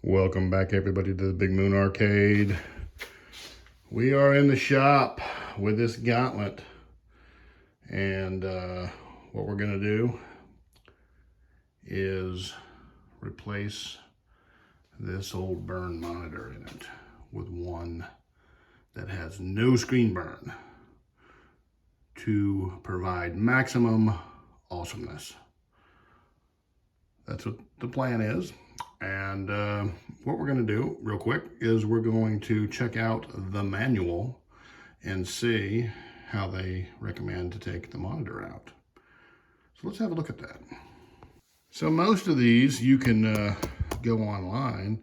Welcome back everybody to the Big Moon Arcade. We are in the shop with this Gauntlet, and what we're going to do is replace this old burn monitor in it with one that has no screen burn to provide maximum awesomeness. That's what the plan is. And what we're going to do real quick is we're going to check out the manual and see how they recommend to take the monitor out. So let's have a look at that. So most of these you can go online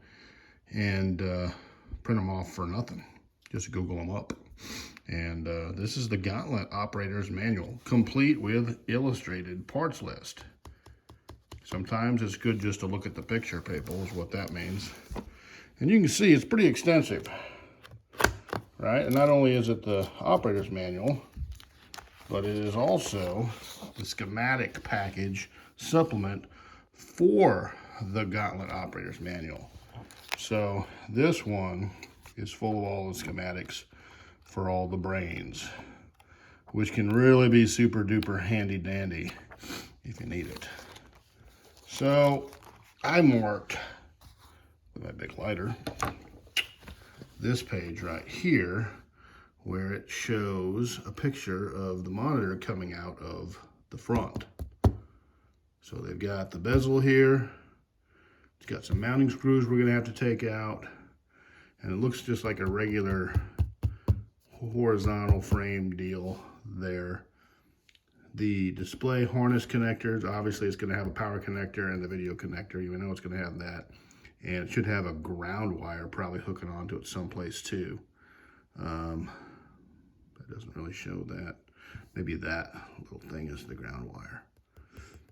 and print them off for nothing. Just Google them up. And this is the Gauntlet Operator's Manual, complete with illustrated parts list. Sometimes it's good just to look at the picture, people, is what that means. And you can see it's pretty extensive, right? And not only is it the operator's manual, but it is also the schematic package supplement for the Gauntlet operator's manual. So this one is full of all the schematics for all the brains, which can really be super duper handy dandy if you need it. So I marked with my big lighter this page right here where it shows a picture of the monitor coming out of the front. So they've got the bezel here. It's got some mounting screws we're going to have to take out. And it looks just like a regular horizontal frame deal there. The display harness connectors, obviously it's going to have a power connector and the video connector. You know it's going to have that. And it should have a ground wire probably hooking onto it someplace too. That doesn't really show that. Maybe that little thing is the ground wire.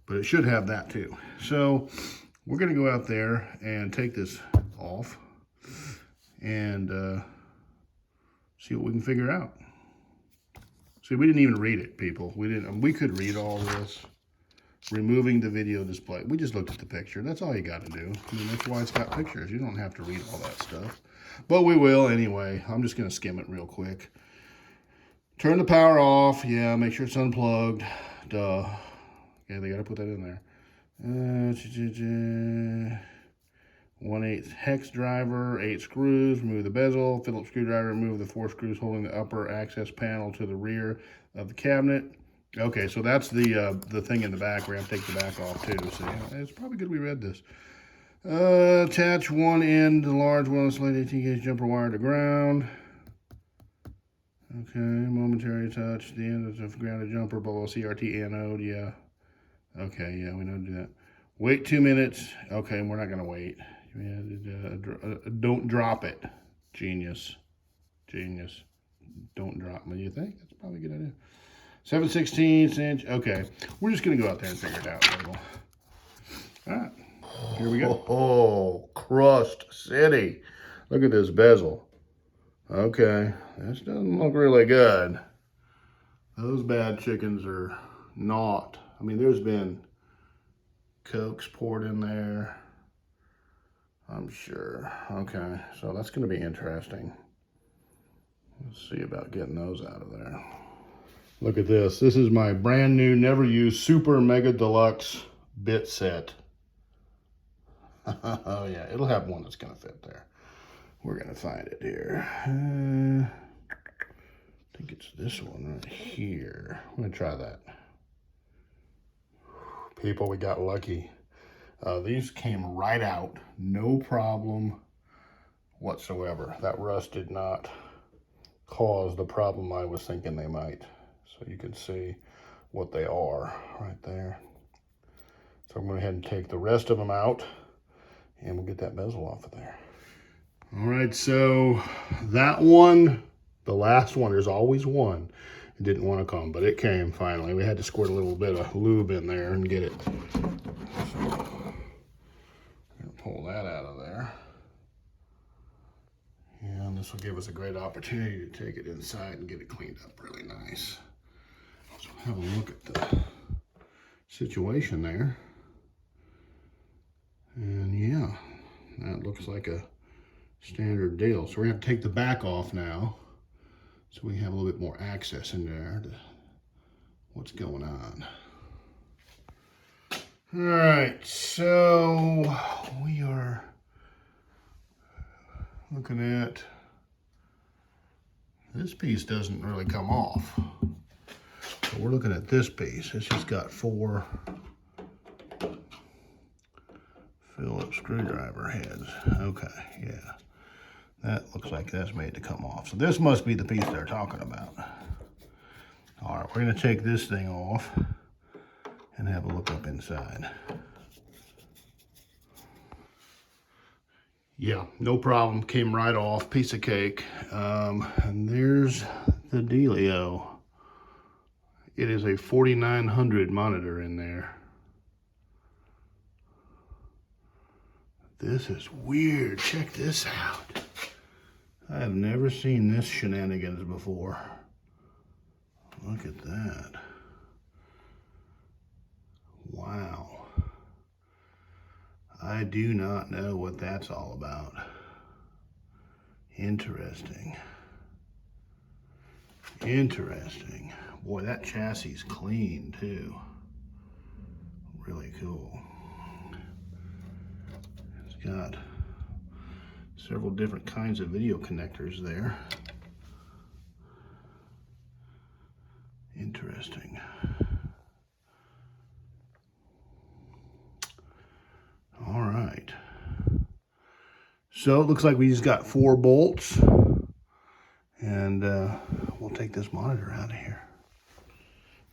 But it should have that too. So we're going to go out there and take this off and see what we can figure out. See, we didn't even read it, people. We could read all this. Removing the video display. We just looked at the picture. That's all you got to do. I mean, that's why it's got pictures. You don't have to read all that stuff. But we will anyway. I'm just going to skim it real quick. Turn the power off. Yeah, make sure it's unplugged. Duh. Yeah, they got to put that in there. 1/8 hex driver, 8 screws, remove the bezel, Phillips screwdriver, remove the 4 screws holding the upper access panel to the rear of the cabinet. Okay, so that's the thing in the back. We're going to take the back off too. See, it's probably good we read this. Attach one end, the large wireless light 18 gauge jumper wire to ground. Okay, momentary touch, the end of the grounded jumper below CRT anode, yeah. Okay, yeah, we know to do that. Wait 2 minutes. Okay, we're not going to wait. Don't drop it. Genius. Genius. Don't drop me. You think? That's probably a good idea. 7/16 inch. Okay. We're just going to go out there and figure it out. All right. Here we go. Oh, crust city. Look at this bezel. Okay. This doesn't look really good. Those bad chickens are not. I mean, there's been Cokes poured in there, I'm sure. Okay, so that's going to be interesting. Let's see about getting those out of there. Look at this. This is my brand new, never used Super Mega Deluxe bit set. Oh yeah, it'll have one that's going to fit there. We're going to find it here. I think it's this one right here. I'm going to try that. People, we got lucky. These came right out, no problem whatsoever. That rust did not cause the problem I was thinking they might. So you can see what they are right there. So I'm going to go ahead and take the rest of them out and we'll get that bezel off of there. All right, so that one, the last one, there's always one. It didn't want to come, but it came finally. We had to squirt a little bit of lube in there and get it. So, I'm going to pull that out of there. And this will give us a great opportunity to take it inside and get it cleaned up really nice. So have a look at the situation there. And yeah, that looks like a standard deal. So we're gonna take the back off now, so we have a little bit more access in there to what's going on. All right, so we are looking at, this piece doesn't really come off. So we're looking at this piece. It's just got 4 Phillips screwdriver heads. Okay, yeah. That looks like that's made to come off. So this must be the piece they're talking about. All right, we're gonna take this thing off and have a look up inside. Yeah, no problem, came right off, piece of cake. And there's the dealio. It is a 4900 monitor in there. This is weird, check this out. I have never seen this shenanigans before. Look at that. Wow. I do not know what that's all about. Interesting. Interesting. Boy, that chassis is clean too. Really cool. It's got several different kinds of video connectors there. Interesting. All right. So it looks like we just got 4 bolts, and we'll take this monitor out of here.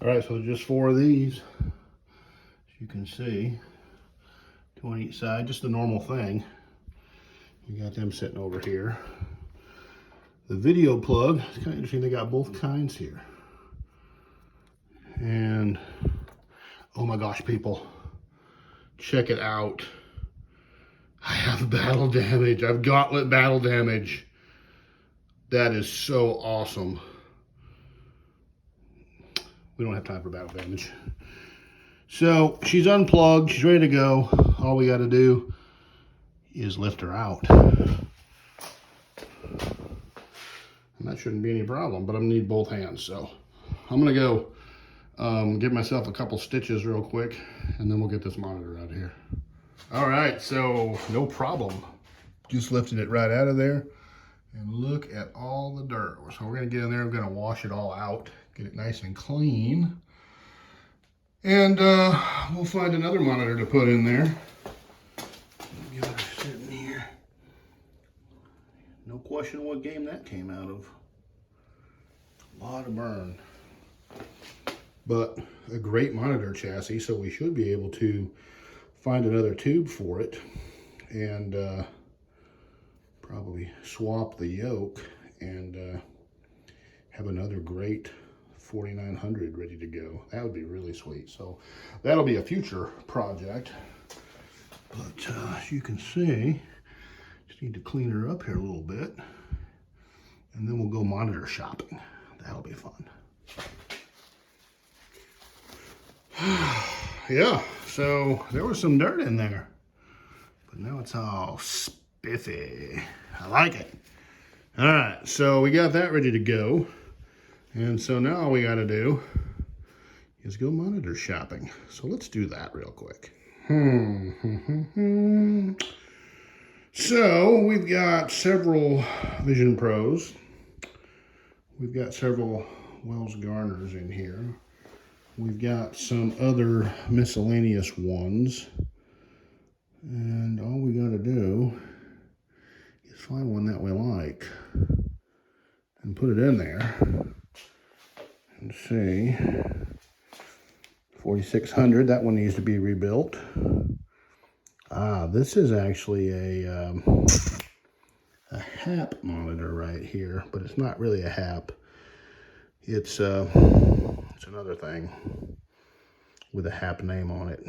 All right, so just 4 of these, as you can see, 2 on each side, just the normal thing. We got them sitting over here. The video plug, it's kind of interesting, they got both kinds here. And, oh my gosh, people, check it out. I have battle damage. I have Gauntlet battle damage. That is so awesome. We don't have time for battle damage. So she's unplugged. She's ready to go. All we got to do is lift her out. And that shouldn't be any problem, but I'm gonna need both hands. So I'm gonna go give myself a couple stitches real quick, and then we'll get this monitor out of here. All right, so no problem. Just lifted it right out of there, and look at all the dirt. So we're gonna get in there, we're gonna wash it all out, get it nice and clean. And we'll find another monitor to put in there. Get her sitting here. No question what game that came out of. A lot of burn. But a great monitor chassis, so we should be able to find another tube for it and probably swap the yoke and have another great 4900 ready to go. That would be really sweet. So that'll be a future project. But as you can see, just need to clean her up here a little bit, and then we'll go monitor shopping. That'll be fun. Yeah, so there was some dirt in there, but now it's all spiffy. I like it. All right, so we got that ready to go. And so now all we got to do is go monitor shopping. So let's do that real quick. So we've got several Vision Pros. We've got several Wells Garners in here. We've got some other miscellaneous ones. And all we got to do is find one that we like and put it in there. And see, 4600, that one needs to be rebuilt. This is actually a HAP monitor right here, but it's not really a HAP. It's another thing with a HAP name on it.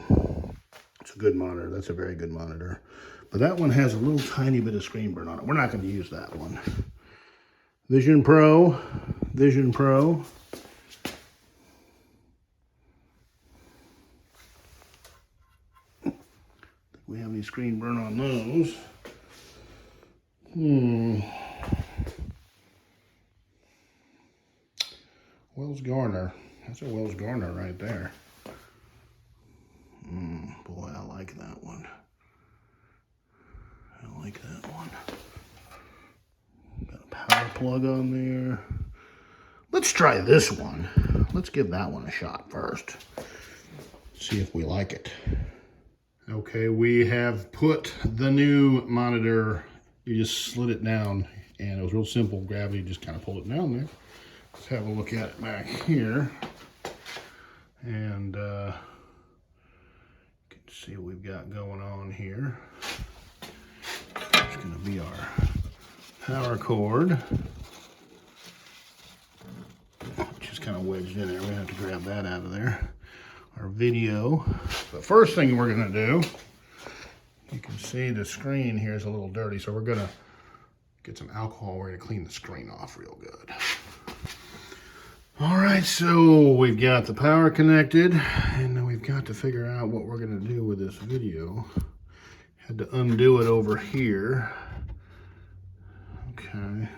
It's a good monitor. That's a very good monitor. But that one has a little tiny bit of screen burn on it. We're not going to use that one. Vision Pro, Vision Pro. We have any screen burn on those. Wells Garner. That's a Wells Garner right there. Boy, I like that one. I like that one. Got a power plug on there. Let's try this one. Let's give that one a shot first. See if we like it. Okay, we have put the new monitor, you just slid it down, and it was real simple. Gravity just kind of pulled it down there. Let's have a look at it back here. And you can see what we've got going on here. It's going to be our power cord, which is kind of wedged in there. We have to grab that out of there. Our video. The first thing we're going to do, you can see the screen here is a little dirty, so we're going to get some alcohol. We're going to clean the screen off real good. All right, so we've got the power connected, and then we've got to figure out what we're going to do with this video. Had to undo it over here. Okay.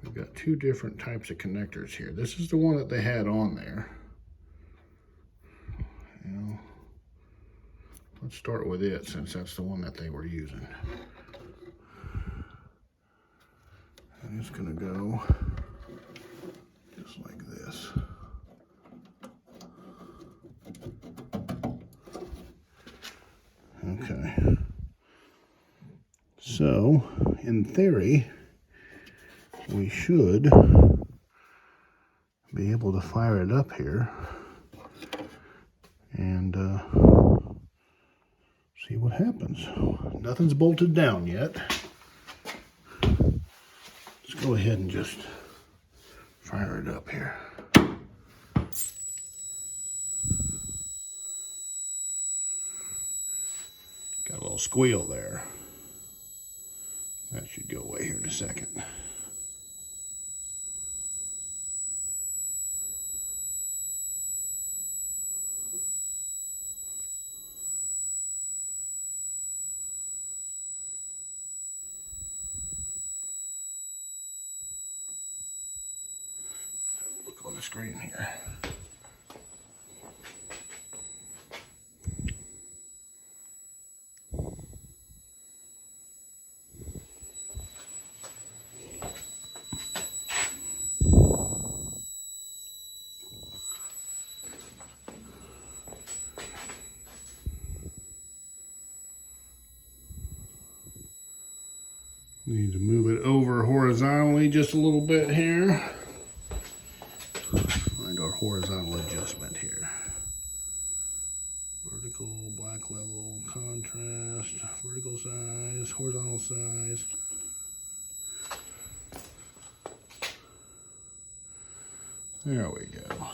We've got two different types of connectors here. This is the one that they had on there. Let's start with it since that's the one that they were using. And it's going to go just like this. Okay. So, in theory, we should be able to fire it up here and see what happens. Nothing's bolted down yet. Let's go ahead and just fire it up here. Got a little squeal there. That should go away here in a second. Look on the screen here. Need to move it over horizontally just a little bit here. Find our horizontal adjustment here. Vertical, black level, contrast, vertical size, horizontal size. There we go.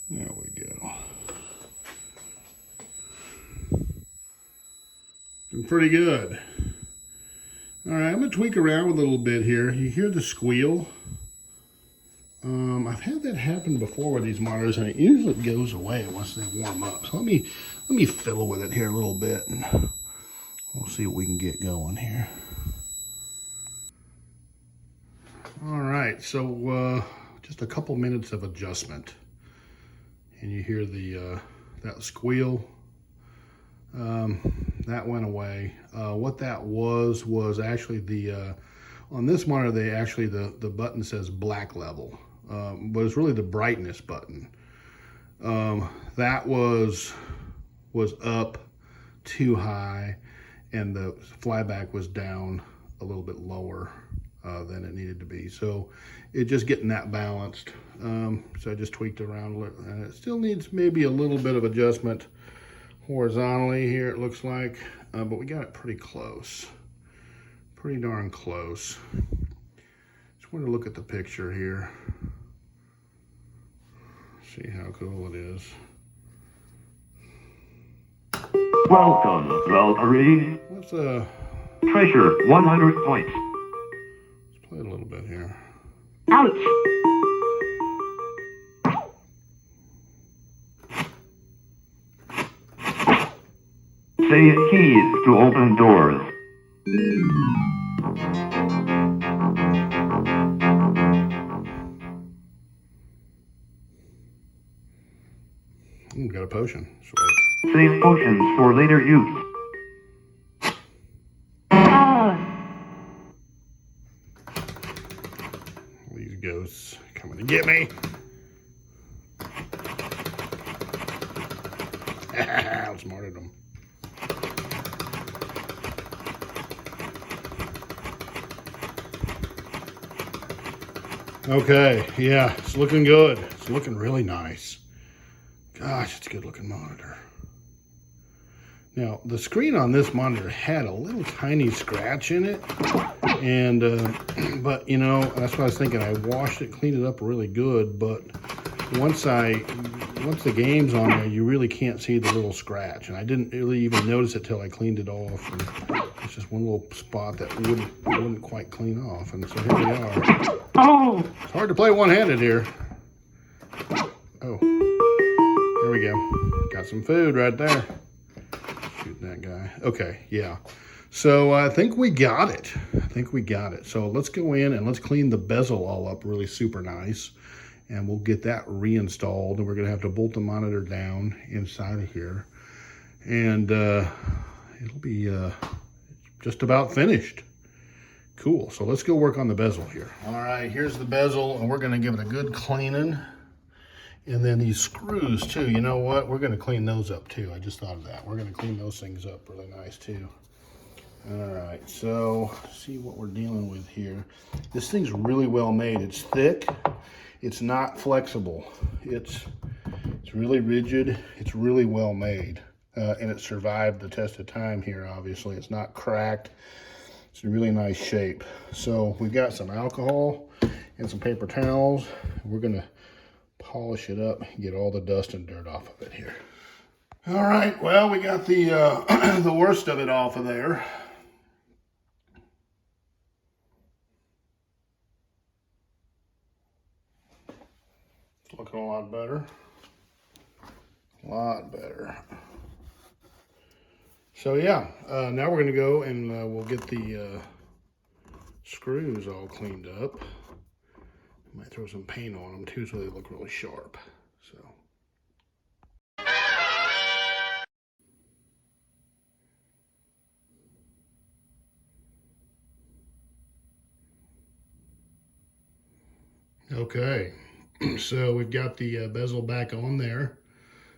There we go. Looking pretty good. All right, I'm gonna tweak around a little bit here. You hear the squeal? I've had that happen before with these monitors, and it usually goes away once they warm up. So let me fiddle with it here a little bit, and we'll see what we can get going here. All right, so just a couple minutes of adjustment, and you hear the that squeal. That went away. What that was actually the on this monitor, they actually the button says black level, but it's really the brightness button. That was up too high, and the flyback was down a little bit lower than it needed to be. So it just getting that balanced. So I just tweaked around, and it still needs maybe a little bit of adjustment horizontally here, it looks like, but we got it pretty close. Pretty darn close. Just want to look at the picture here. See how cool it is. Welcome, Valkyrie. Let's treasure 100 points. Let's play a little bit here. Ouch! Say keys to open doors. Ooh, got a potion. Sweet. Save potions for later use. These ghosts coming to get me. Outsmarted them. Okay, yeah, it's looking good. It's looking really nice. Gosh, it's a good looking monitor. Now, the screen on this monitor had a little tiny scratch in it. And, but you know, that's what I was thinking. I washed it, cleaned it up really good. But once the game's on there, you really can't see the little scratch. And I didn't really even notice it till I cleaned it off. And it's just one little spot that wouldn't quite clean off. And so here we are. Oh! It's hard to play one-handed here. Oh, here we go. Got some food right there. Shooting that guy. Okay, yeah. So I think we got it. So let's go in and let's clean the bezel all up really super nice. And we'll get that reinstalled. And we're going to have to bolt the monitor down inside of here. And it'll be just about finished. Cool. So let's go work on the bezel here. All right, here's the bezel. And we're going to give it a good cleaning. And then these screws too, you know what? We're gonna clean those up too. I just thought of that. We're gonna clean those things up really nice too. All right, so see what we're dealing with here. This thing's really well made. It's thick, it's not flexible. It's really rigid, it's really well made. And it survived the test of time here, obviously. It's not cracked, it's in really nice shape. So we've got some alcohol and some paper towels. We're gonna polish it up, get all the dust and dirt off of it here. All right, well, we got the the worst of it off of there. It's looking a lot better. A lot better. So yeah, now we're gonna go and we'll get the screws all cleaned up. Might throw some paint on them too so they look really sharp. So. Okay, so we've got the bezel back on there,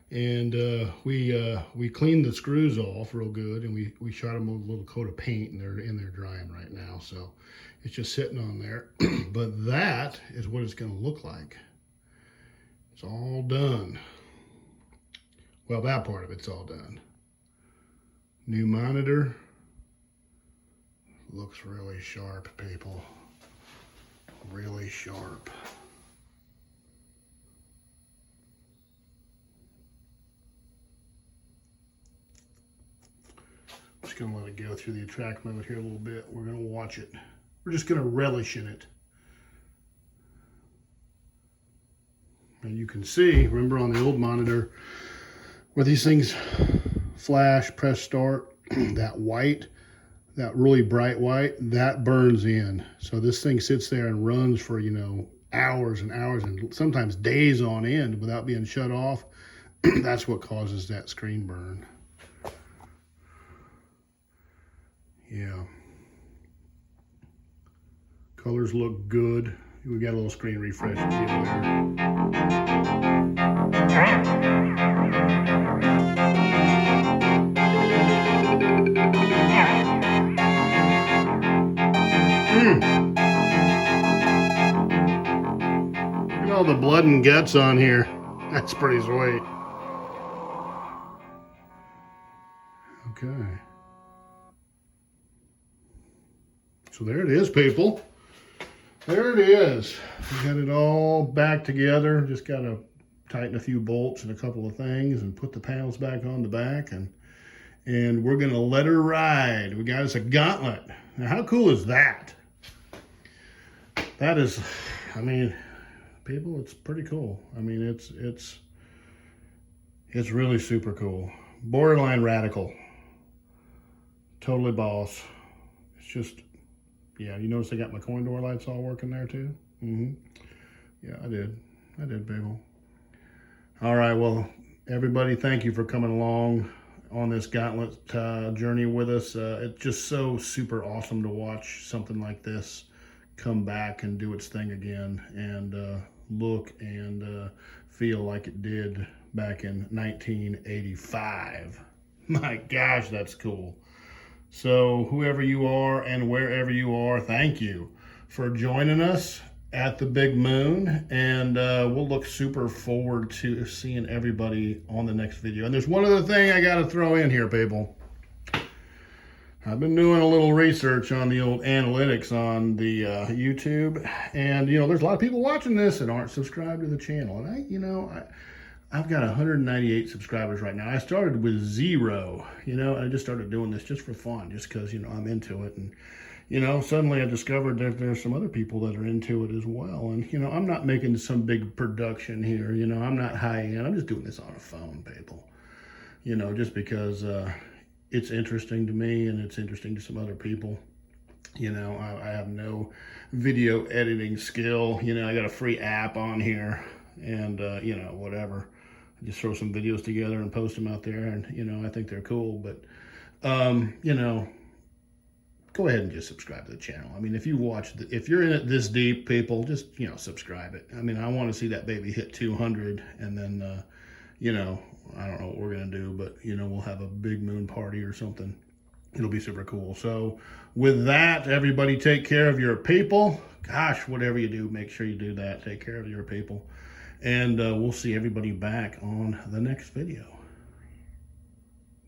and we cleaned the screws off real good, and we shot them with a little coat of paint, and they're in there drying right now. So it's just sitting on there. But that is what it's going to look like. It's all done. Well, that part of it's all done. New monitor. Looks really sharp, people. Really sharp. Just going to let it go through the attract mode here a little bit. We're going to watch it. We're just going to relish in it. And you can see, remember on the old monitor, where these things flash, press start, that white, that really bright white, that burns in. So this thing sits there and runs for, you know, hours and hours and sometimes days on end without being shut off. That's what causes that screen burn. Yeah. Colors look good. We got a little screen refresh deal Look at all the blood and guts on here. That's pretty sweet. Okay. So there it is, people. There it is. We got it all back together. Just got to tighten a few bolts and a couple of things and put the panels back on the back, and we're going to let her ride. We got us a Gauntlet. Now, how cool is that? That is, I mean, people, it's pretty cool. I mean, it's really super cool. Borderline radical. Totally boss. just, yeah, you notice I got my coin door lights all working there too? Yeah, I did, Bezel. All right, well, everybody, thank you for coming along on this Gauntlet journey with us. It's just so super awesome to watch something like this come back and do its thing again and look and feel like it did back in 1985. My gosh, that's cool. So whoever you are and wherever you are, thank you for joining us at the Big Moon, and we'll look super forward to seeing everybody on the next video. And there's one other thing I got to throw in here, people. I've been doing a little research on the old analytics on the YouTube, and you know, there's a lot of people watching this that aren't subscribed to the channel. And I've got 198 subscribers right now. I started with 0, you know, I just started doing this just for fun, just because, you know, I'm into it. And, you know, suddenly I discovered that there's some other people that are into it as well. And, you know, I'm not making some big production here, you know, I'm not high end. I'm just doing this on a phone, people, you know, just because it's interesting to me and it's interesting to some other people. You know, I have no video editing skill. You know, I got a free app on here and, you know, whatever. I just throw some videos together and post them out there, and, you know, I think they're cool. But, you know, go ahead and just subscribe to the channel. I mean, if you watch, if you're in it this deep, people, just, you know, subscribe it. I mean, I want to see that baby hit 200, and then, you know, I don't know what we're going to do, but, you know, we'll have a big moon party or something. It'll be super cool. So with that, everybody take care of your people. Gosh, whatever you do, make sure you do that. Take care of your people. And we'll see everybody back on the next video.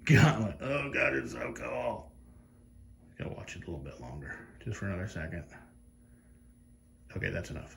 Gauntlet. Oh, God, it's so cool. Gotta watch it a little bit longer, just for another second. Okay, that's enough.